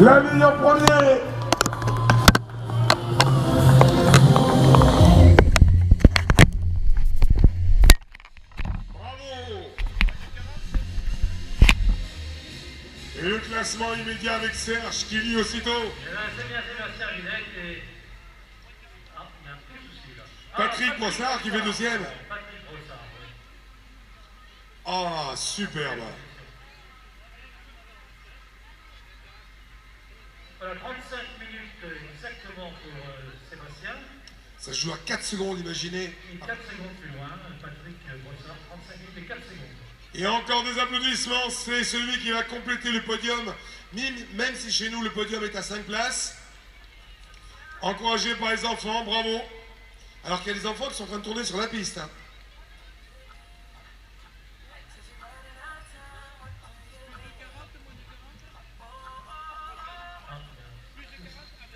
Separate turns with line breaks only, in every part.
La vie en premier. Bravo. Et le classement immédiat avec Serge qui lit aussitôt.
C'est bien Sébastien Vinec et... Ah, il y a un petit souci là.
Patrick Brossard qui fait deuxième.
Patrick Brossard, oui.
Ah, superbe.
Voilà, 35 minutes exactement pour Sébastien.
Ça se joue à 4 secondes, imaginez.
Et 4 secondes plus loin, Patrick Brossard, 35 minutes et 4 secondes.
Et encore des applaudissements, c'est celui qui va compléter le podium, même si chez nous le podium est à 5 places. Encouragé par les enfants, bravo. Alors qu'il y a des enfants qui sont en train de tourner sur la piste. Hein.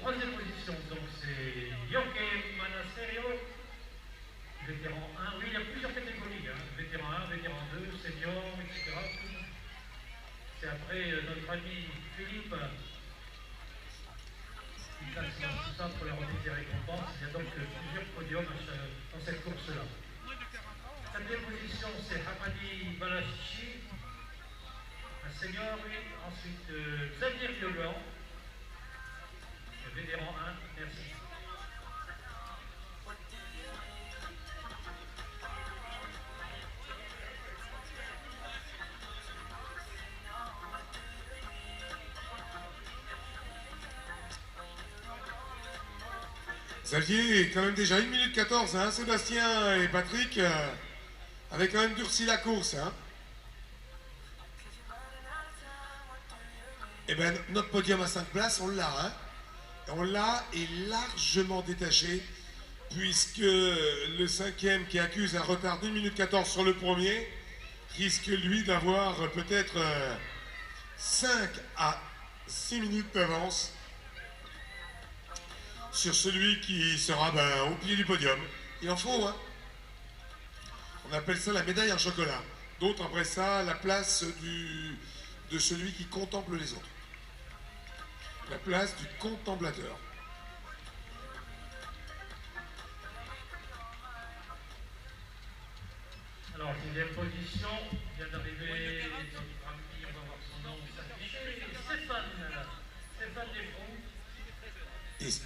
Troisième position, donc c'est Yoke Manaserio, vétéran 1. Oui, il y a plusieurs catégories, hein. Vétéran 1, vétéran 2, senior, etc. C'est après notre ami Philippe qui classe tout ça pour la remise des récompenses. Il y a donc plusieurs podiums dans cette course-là. Quatrième position, c'est Hamadi Balachichi, un senior, oui. Ensuite, Xavier Violan. Vétéran 1, merci.
Xavier est quand même déjà 1 minute 14, hein, Sébastien et Patrick avaient quand même durci la course. Hein. Et bien notre podium à 5 places, on l'a. Hein. On l'a est largement détaché, puisque le cinquième qui accuse un retard d'1 minute 14 sur le premier risque lui d'avoir peut-être 5 à 6 minutes d'avance sur celui qui sera au pied du podium. Il en faut, hein. On appelle ça la médaille en chocolat. D'autres après ça, la place de celui qui contemple les autres. La place du contemplateur.
Alors, sixième position, vient d'arriver notre ami, on va voir son nom s'afficher, Stéphane Desfond.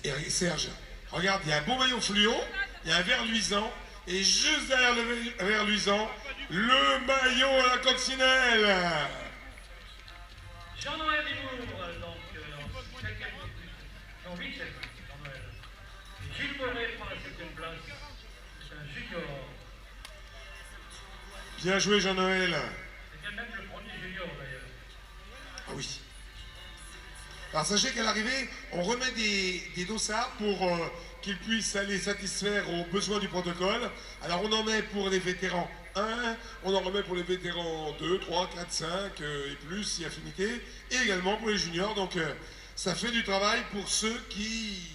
Et Serge, regarde, il y a un beau maillot fluo, il y a un vert luisant, et juste derrière le vert luisant, le maillot à la coccinelle.
Jean-Noël Limour, donc en 5e position. Non, 8e, Jean-Noël. Gilles Moret prend la 7e place. C'est un junior.
Bien joué, Jean-Noël.
C'est bien même le premier junior d'ailleurs.
Ah oui. Alors sachez qu'à l'arrivée, on remet des dossards pour qu'ils puissent aller satisfaire aux besoins du protocole. Alors on en met pour les vétérans 1, on en remet pour les vétérans 2, 3, 4, 5 et plus si affinité, et également pour les juniors. Donc ça fait du travail pour ceux qui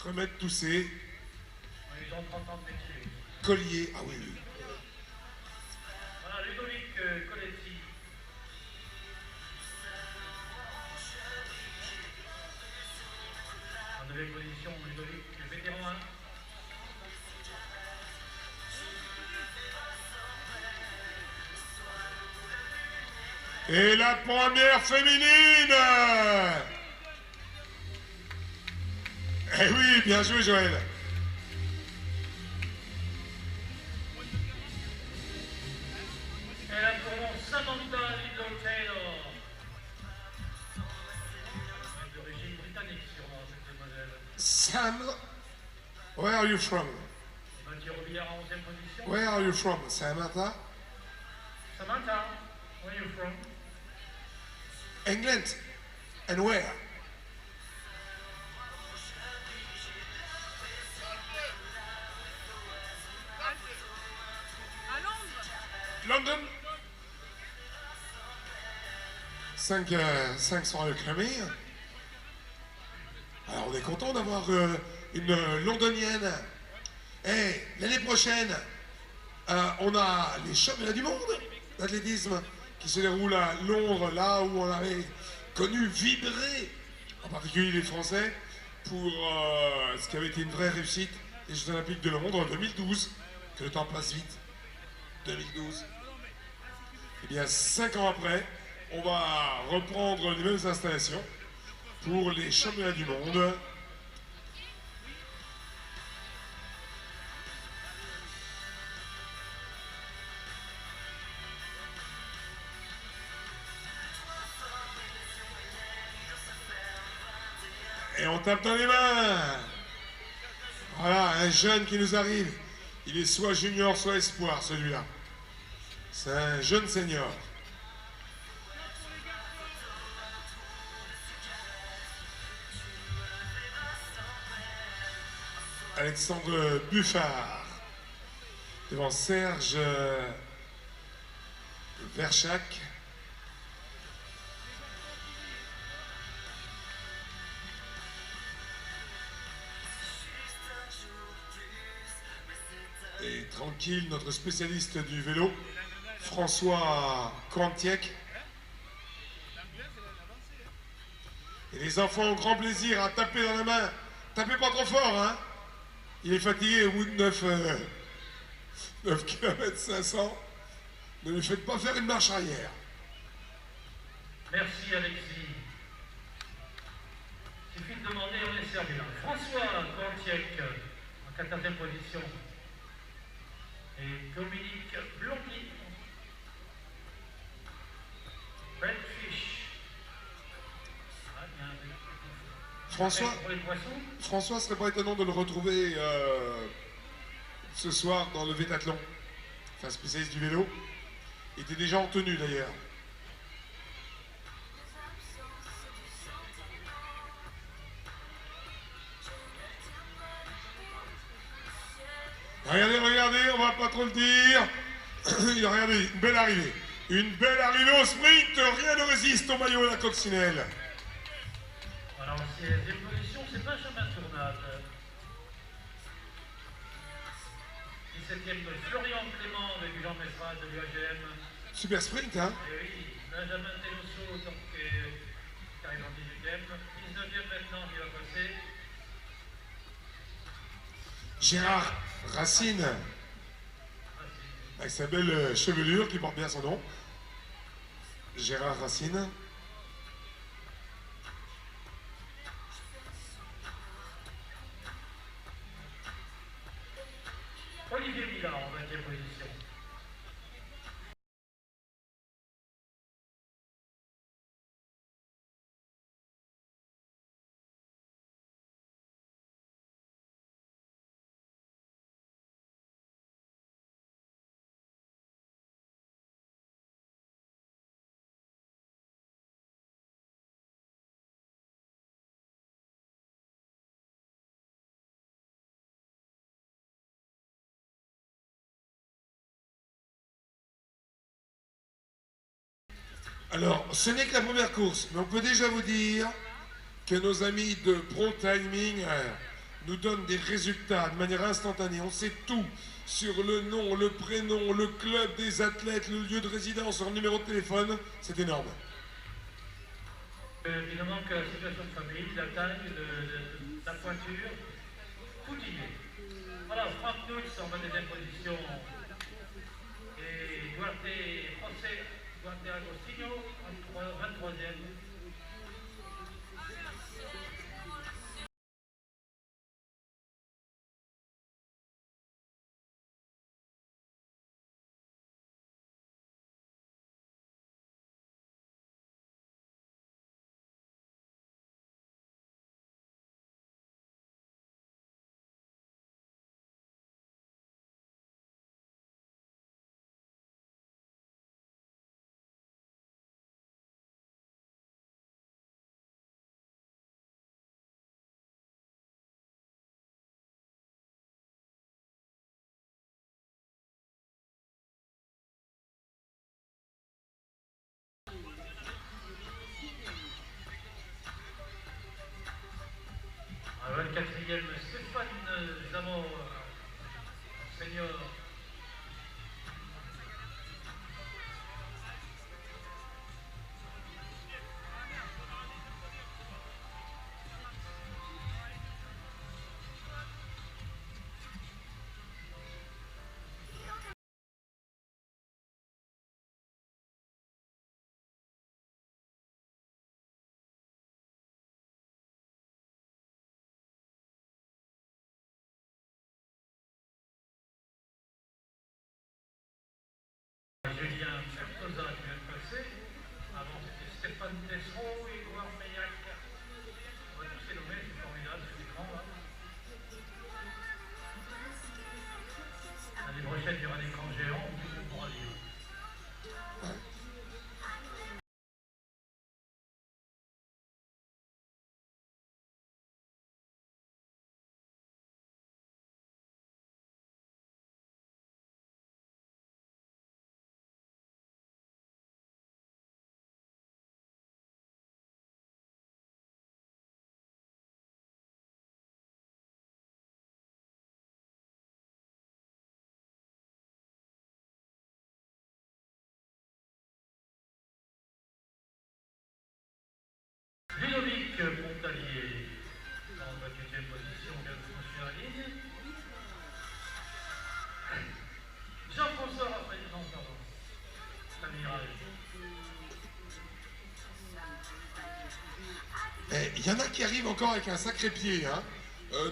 remettent tous ces
Ils ont 30 ans de métier.
colliers. Ah oui, oui.
Voilà, Ludovic Coletti. En 9e position, Ludovic, vétéran 1.
Et la première féminine. Eh oui, bien joué Joël.
Elle a pour nom Samantha Liddell Taylor. D'origine britannique sûrement, cette demoiselle.
Sam, where are you from?
Mathieu Robillard en 11e position.
Where are you from, Samantha?
Samantha, where are you from?
England. And where? London. 5 sont réclamés. Alors on est content d'avoir une londonienne. Et l'année prochaine, on a les championnats du monde d'athlétisme qui se déroulent à Londres, là où on avait connu vibrer en particulier les Français, pour ce qui avait été une vraie réussite des Jeux Olympiques de Londres en 2012, que le temps passe vite, 2012. Et bien 5 ans après, on va reprendre les mêmes installations pour les championnats du monde. Et on tape dans les mains. Voilà, un jeune qui nous arrive. Il est soit junior, soit espoir, celui-là. C'est un jeune senior. Alexandre Buffard. Devant Serge Verchac. Et tranquille, notre spécialiste du vélo, François Kantiek. Et les enfants ont grand plaisir à taper dans la main. Tapez pas trop fort, hein. Il est fatigué au bout de 9 km 500. Ne lui faites pas faire une marche arrière.
Merci Alexis. Il suffit de demander, on est servi là. François Kantiek en 14e position. Et Dominique Blondy. Redfish.
François serait pas étonnant de le retrouver ce soir dans le Vétathlon. Enfin, spécialiste du vélo. Il était déjà en tenue d'ailleurs. Regardez, on va pas trop le dire. Regardez, une belle arrivée. Une belle arrivée au sprint, rien ne résiste au maillot de la coccinelle.
Alors, 16e position, c'est Benjamin Tournade. 17e, Florian Clément avec Jean Messra de l'UAGM.
Super sprint, hein?
Et oui, Benjamin Telosso, donc, qui arrive en 18e. 19e maintenant, qui va passer.
Gérard Racine, avec sa belle chevelure qui porte bien son nom. Gérard Racine.
Olivier Millard en 20e position.
Alors, ce n'est que la première course, mais on peut déjà vous dire que nos amis de Pro Timing nous donnent des résultats de manière instantanée. On sait tout sur le nom, le prénom, le club des athlètes, le lieu de résidence, leur numéro de téléphone. C'est énorme.
Évidemment que la situation de famille, la taille, la pointure, tout y est. Voilà, Franck Nulz en 22e position. Et Duarte Agostinho en 23e. À 24e, Stéphane Zamor, senior.
Et il y en a qui arrivent encore avec un sacré pied, hein.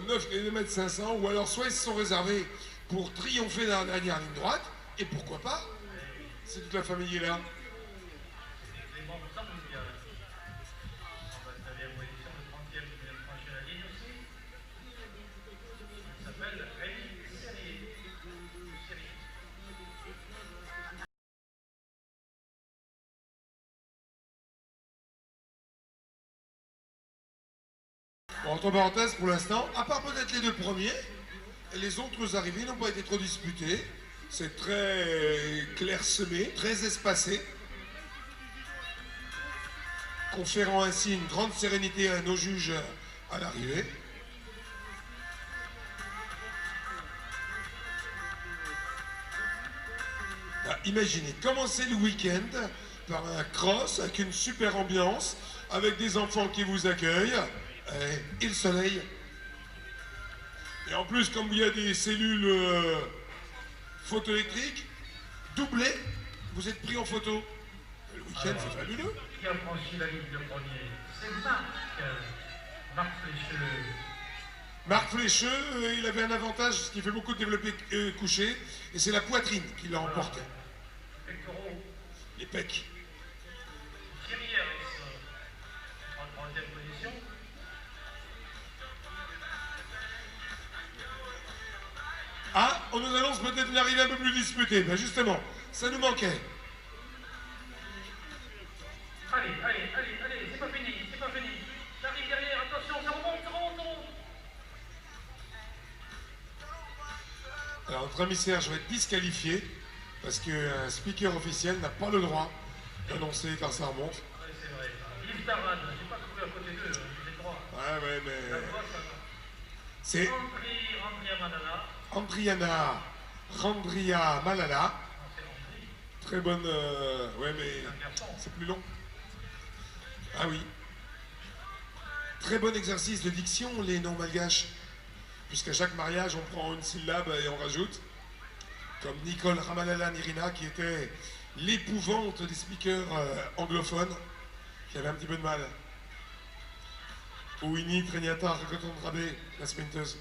9 km 500, ou alors soit ils se sont réservés pour triompher dans la dernière ligne droite, et pourquoi pas, si toute la famille est là.
Les membres semblent bien. En 29e position, le 30e qui vient de franchir la ligne aussi. Il s'appelle Rémi Serrier.
Bon, entre parenthèses, pour l'instant, à part peut-être les deux premiers, les autres arrivées n'ont pas été trop disputées. C'est très clairsemé, très espacé, conférant ainsi une grande sérénité à nos juges à l'arrivée. Bah, imaginez, commencer le week-end par un cross avec une super ambiance, avec des enfants qui vous accueillent, et le soleil. Et en plus, comme il y a des cellules photoélectriques, doublées, vous êtes pris en photo. Le week-end, c'est fabuleux.
Qui a franchi la ligne le premier? C'est Marc Flécheux.
Marc Flécheux, il avait un avantage, parce qu'il fait beaucoup de développé couché, et c'est la poitrine qui l'a emporté.
Pectoraux.
Les pecs.
Thierry Harris, en 3e position.
Ah, on nous annonce peut-être une arrivée un peu plus disputée. Ben justement, ça nous manquait.
Allez, c'est pas fini, J'arrive derrière, attention, ça remonte.
Alors notre ami Serge va être disqualifié parce qu'un speaker officiel n'a pas le droit d'annoncer quand ça remonte.
Oui, c'est vrai. Yves Tarade, j'ai pas couru à côté d'eux, j'ai le droit.
Ouais, mais...
La voix, ça va.
C'est
Andrea Malala.
Andriana Randria Malala.
Non, c'est Andri.
Très bonne... ouais, mais c'est plus long. Ah oui. Très bon exercice de diction, les noms malgaches. Puisqu'à chaque mariage, on prend une syllabe et on rajoute. Comme Nicole Ramalala Nirina, qui était l'épouvante des speakers anglophones, qui avait un petit peu de mal. Ou Ini Treniata Rakoton Rabé, la sprinteuse.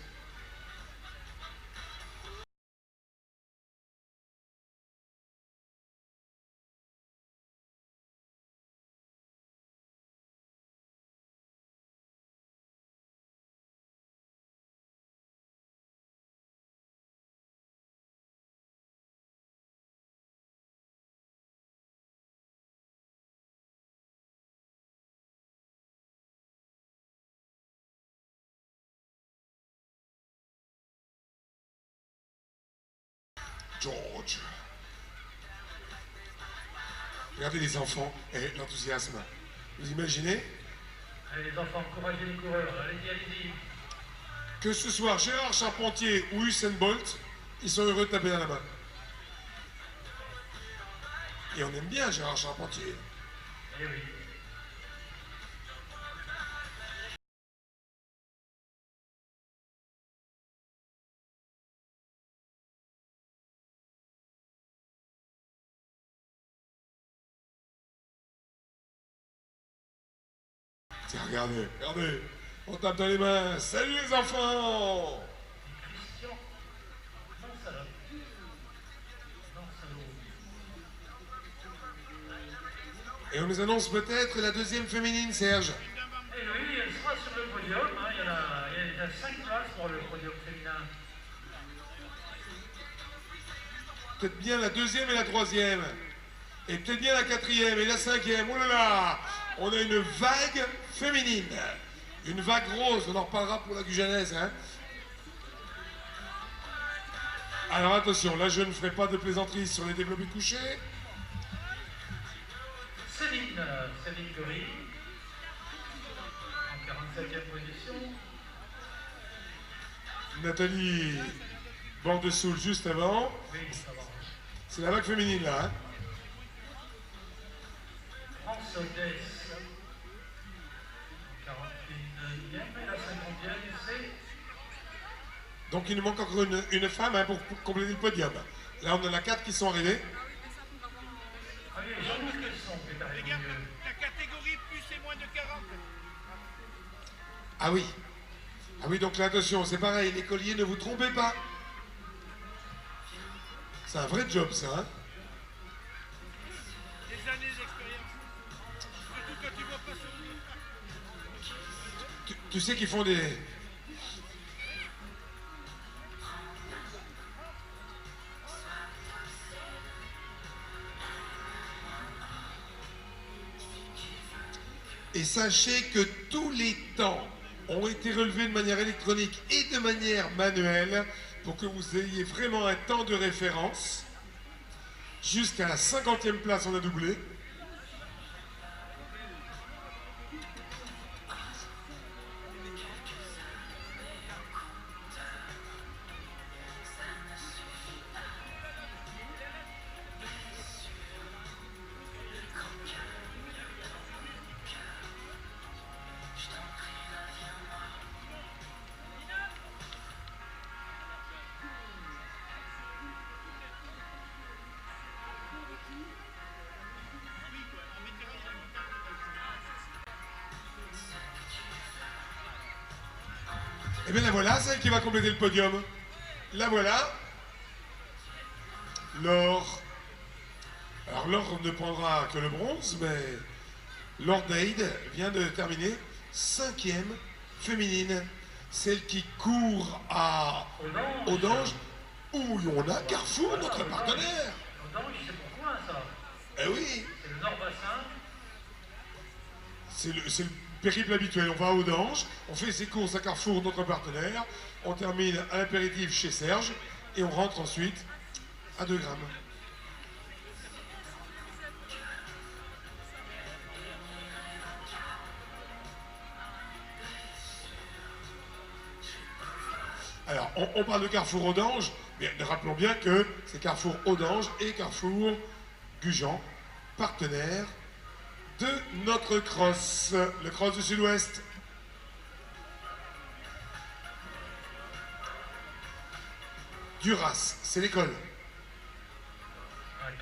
George. Regardez les enfants et l'enthousiasme. Vous imaginez?
Allez, les enfants, encouragez les coureurs. Allez-y.
Que ce soit Gérard Charpentier ou Usain Bolt, ils sont heureux de taper dans la main. Et on aime bien Gérard Charpentier.
Eh oui.
Tiens, regardez. On tape dans les mains. Salut les enfants!
Christian Mansalop.
Et on nous annonce peut-être la deuxième féminine, Serge.
Et oui, elle sera sur le podium. Hein. Il y a 5 places pour le podium féminin.
Peut-être bien la deuxième et la troisième. Et peut-être bien la quatrième et la cinquième. Oh là là! On a une vague féminine. Une vague rose. On en reparlera pour la Guyanaise. Hein. Alors attention, là je ne ferai pas de plaisanterie sur les développés couchés.
Céline Gory, en 47e position.
Nathalie Bordesoul juste avant.
Oui, ça va.
C'est la vague féminine là. Hein.
France Odès, en 41e, et la 50e, c'est...
Donc il nous manque encore une femme hein, pour compléter le podium. Là on en a 4 qui sont arrivés.
Allez, Jean-Luc Cresson qui est arrivé.
Les gars, la catégorie plus et moins de 40.
Ah oui. Ah oui, donc là, attention, c'est pareil, les colliers, ne vous trompez pas. C'est un vrai job, ça, hein.
Des années d'expérience. Surtout quand tu vois pas sur le...
Tu sais qu'ils font des... Et sachez que tous les temps ont été relevés de manière électronique et de manière manuelle pour que vous ayez vraiment un temps de référence. Jusqu'à la 50e place, on a doublé. Et bien la voilà, celle qui va compléter le podium. La voilà. Laure. Alors Laure ne prendra que le bronze, mais Laure Daïd vient de terminer 5e féminine. Celle qui court à Audange, où on a Carrefour, notre partenaire.
Audange, c'est pourquoi ça?
Eh oui.
C'est le Nord-Bassin.
C'est le périple habituel. On va à Audange, on fait ses courses à Carrefour, notre partenaire, on termine à l'apéritif chez Serge et on rentre ensuite à 2 grammes. Alors, on parle de Carrefour Audange, mais rappelons bien que c'est Carrefour Audange et Carrefour Gujan, partenaires de notre cross, le cross du Sud-Ouest. Duras, c'est l'école.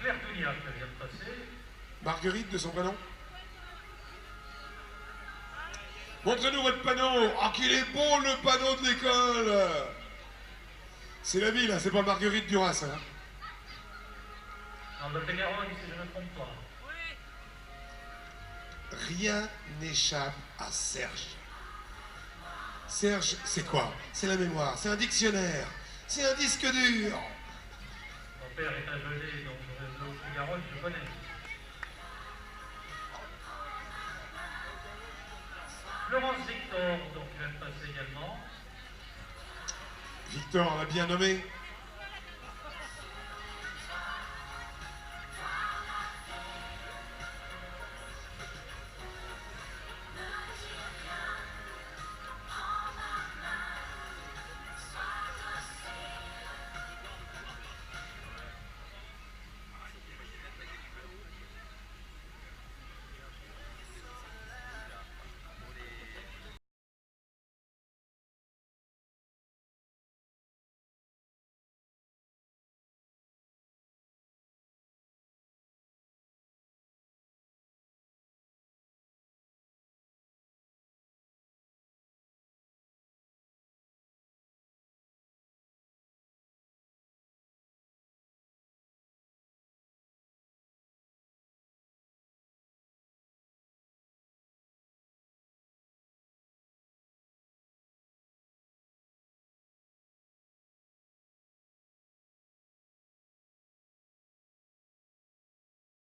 Claire Dounia qui vient de passer.
Marguerite de son prénom. Montrez-nous votre panneau. Ah, qu'il est beau le panneau de l'école. C'est la ville, hein, c'est pas Marguerite Duras. Hein.
Dans le Lot-et-Garonne, si je ne me trompe pas.
Rien n'échappe à Serge. Serge, c'est quoi? C'est la mémoire, c'est un dictionnaire, c'est un disque dur.
Mon père est un gelé, donc le Lot-et-Garonne, je connais. Florence Victor, donc qui vient de passer également.
Victor, on l'a bien nommé.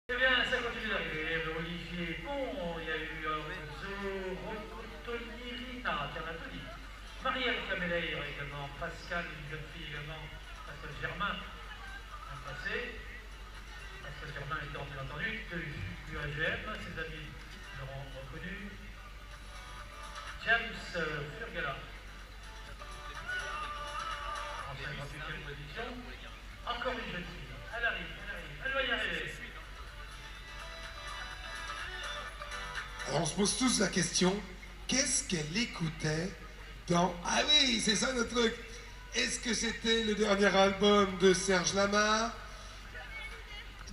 Eh bien, ça continue d'arriver. Olivier Pont, il y a eu Renzo Roccotonirina, Ternatoni. Marielle Caméleire également, Pascal, une jeune fille également, Pascal Germain, un passé. Pascal Germain étant bien entendu du AGM, ses amis l'auront reconnu. James Furgala, en 58e position. Encore une jeune fille. Elle arrive, elle va y arriver.
Alors on se pose tous la question, qu'est-ce qu'elle écoutait dans... Ah oui, c'est ça le truc. Est-ce que c'était le dernier album de Serge Lama?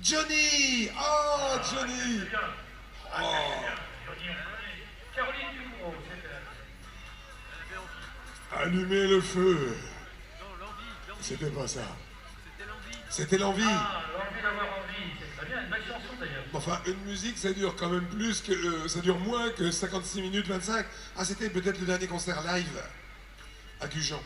Johnny! Oh, Johnny!
C'est bien.
Oh.
Johnny, on connaît. Caroline Ducrot, c'est elle.
Allumer le feu.
Non, l'envie.
C'était pas ça.
C'était l'envie.
C'était l'envie.
Ah, l'envie d'avoir envie, c'est très bien, une belle chanson d'ailleurs.
Enfin, une musique, ça dure quand même plus que... ça dure moins que 56 minutes 25. Ah, c'était peut-être le dernier concert live à Gujan.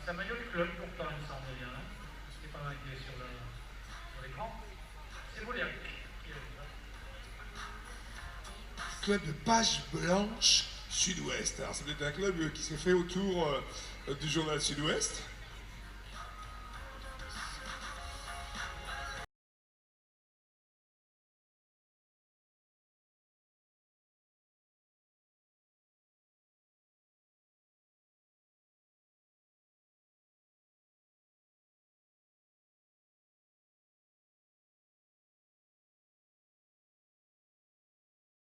C'est un maillot de club pourtant, il me semble bien. Hein, ce qui est pas marqué sur l'écran. C'est Moliac qui a ça.
Club de Page Blanche Sud-Ouest. Alors, c'est peut-être un club qui s'est fait autour du journal Sud-Ouest.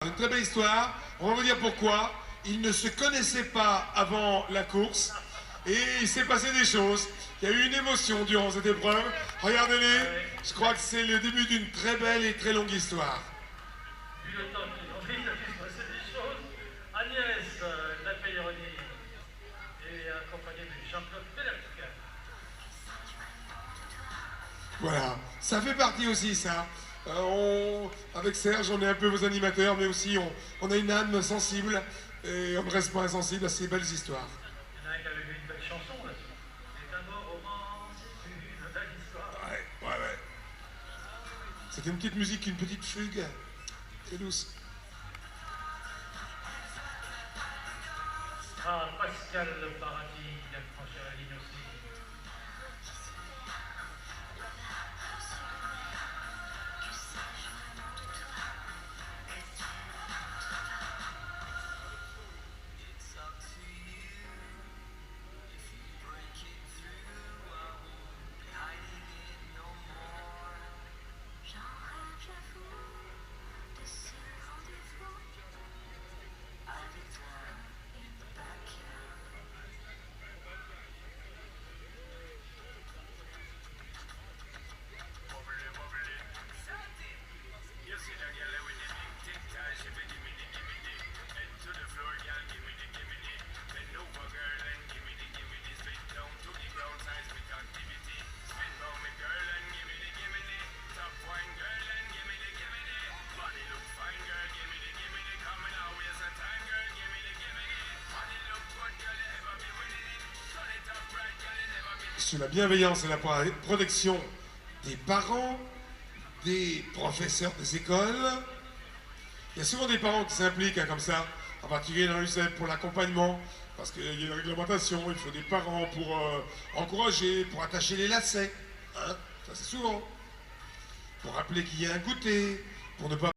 Une très belle histoire, on va vous dire pourquoi. Ils ne se connaissaient pas avant la course et il s'est passé des choses. Il y a eu une émotion durant cette épreuve. Regardez-les, je crois que c'est le début d'une très belle et très longue histoire.
Vu le temps qu'il a envie, il a pu se passer des choses. Agnès, la Payeroni, et accompagnée de Jean-Claude Pélac.
Voilà, ça fait partie aussi ça. Avec Serge, on est un peu vos animateurs, mais aussi on a une âme sensible et on ne reste pas insensible à ces belles histoires.
Il y en a un qui avait vu une belle chanson là-dessus. C'est un beau roman, c'est une belle histoire.
Ouais. C'était une petite musique, une petite fugue, très douce.
Ah, Pascal Paradis qui a franchi la ligne aussi.
Sur la bienveillance et la protection des parents, des professeurs des écoles. Il y a souvent des parents qui s'impliquent comme ça, en particulier dans l'UCEP pour l'accompagnement, parce qu'il y a une réglementation, il faut des parents pour encourager, pour attacher les lacets. Hein, ça c'est souvent. Pour rappeler qu'il y a un goûter, pour ne pas